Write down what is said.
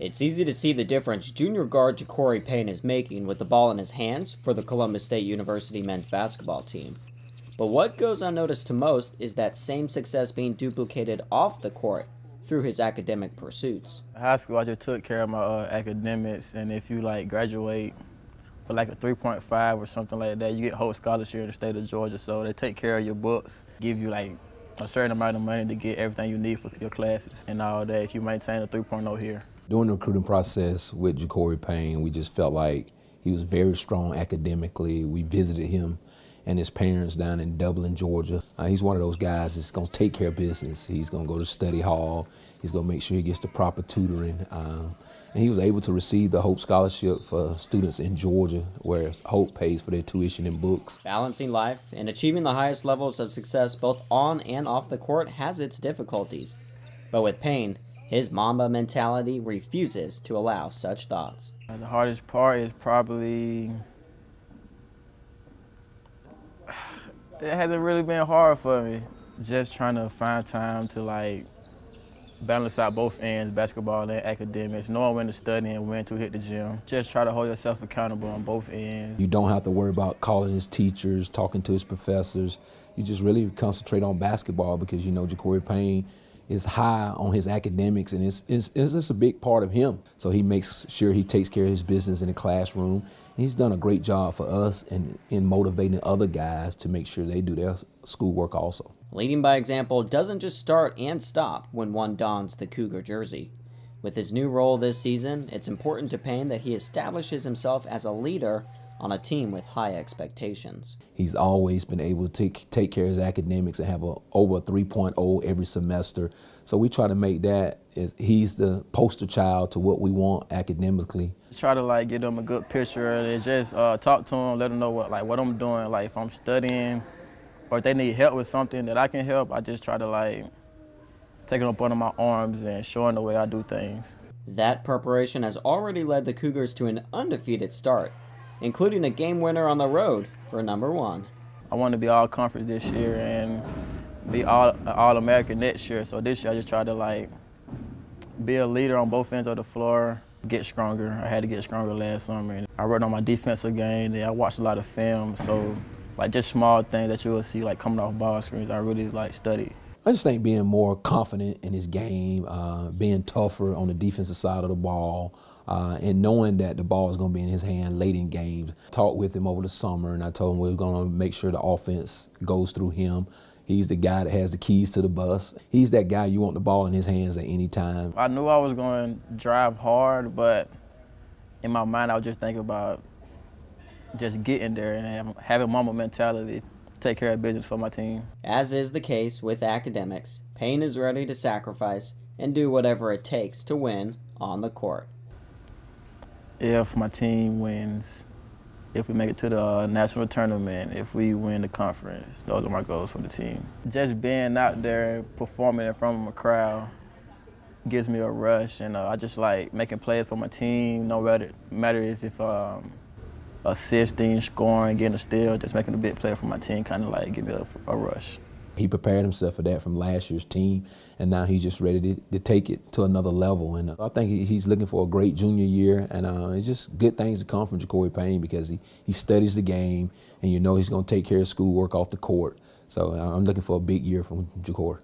It's easy to see the difference junior guard JaCori Payne is making with the ball in his hands for the Columbus State University men's basketball team. But what goes unnoticed to most is that same success being duplicated off the court through his academic pursuits. In high school, I just took care of my academics, and if you graduate with like a 3.5 or something like that, you get whole scholarship in the state of Georgia. So they take care of your books, give you like a certain amount of money to get everything you need for your classes and all that if you maintain a 3.0 here. During the recruiting process with JaCori Payne, we just felt like he was very strong academically. We visited him and his parents down in Dublin, Georgia. He's one of those guys that's going to take care of business. He's going to go to study hall. He's going to make sure he gets the proper tutoring. And he was able to receive the Hope Scholarship for students in Georgia, where Hope pays for their tuition and books. Balancing life and achieving the highest levels of success both on and off the court has its difficulties. But with Payne, his Mamba mentality refuses to allow such thoughts. The hardest part is probably, it hasn't really been hard for me. Just trying to find time to balance out both ends, basketball and academics, knowing when to study and when to hit the gym. Just try to hold yourself accountable on both ends. You don't have to worry about calling his teachers, talking to his professors. You just really concentrate on basketball because you know JaCori Payne is high on his academics, and it's a big part of him. So he makes sure he takes care of his business in the classroom. He's done a great job for us and in motivating other guys to make sure they do their schoolwork also. Leading by example doesn't just start and stop when one dons the Cougar jersey. With his new role this season, it's important to Payne that he establishes himself as a leader on a team with high expectations. He's always been able to take care of his academics and have over a 3.0 every semester. So we try to make that, he's the poster child to what we want academically. Try to give them a good picture and just talk to them, let them know what I'm doing. If I'm studying or if they need help with something that I can help, I just try to take them up under my arms and show them the way I do things. That preparation has already led the Cougars to an undefeated start, including a game winner on the road for #1. I want to be all-conference this year and be all-American next year. So this year I just try to be a leader on both ends of the floor, get stronger. I had to get stronger last summer. And I worked on my defensive game, and I watched a lot of film. So just small things that you will see coming off ball screens, I really studied. I just think being more confident in his game, being tougher on the defensive side of the ball, and knowing that the ball is going to be in his hand late in games. Talked with him over the summer, and I told him we're going to make sure the offense goes through him. He's the guy that has the keys to the bus. He's that guy you want the ball in his hands at any time. I knew I was going to drive hard, but in my mind I was just thinking about just getting there and having Mamba mentality, take care of business for my team. As is the case with academics, Payne is ready to sacrifice and do whatever it takes to win on the court. If my team wins, if we make it to the national tournament, if we win the conference, those are my goals for the team. Just being out there, performing in front of a crowd gives me a rush, and I just like making plays for my team, no matter if assisting, scoring, getting a steal, just making a big play for my team kind of give me a rush. He prepared himself for that from last year's team, and now he's just ready to take it to another level. And I think he's looking for a great junior year, and it's just good things to come from JaCori Payne because he studies the game, and you know he's going to take care of schoolwork off the court. So I'm looking for a big year from JaCori.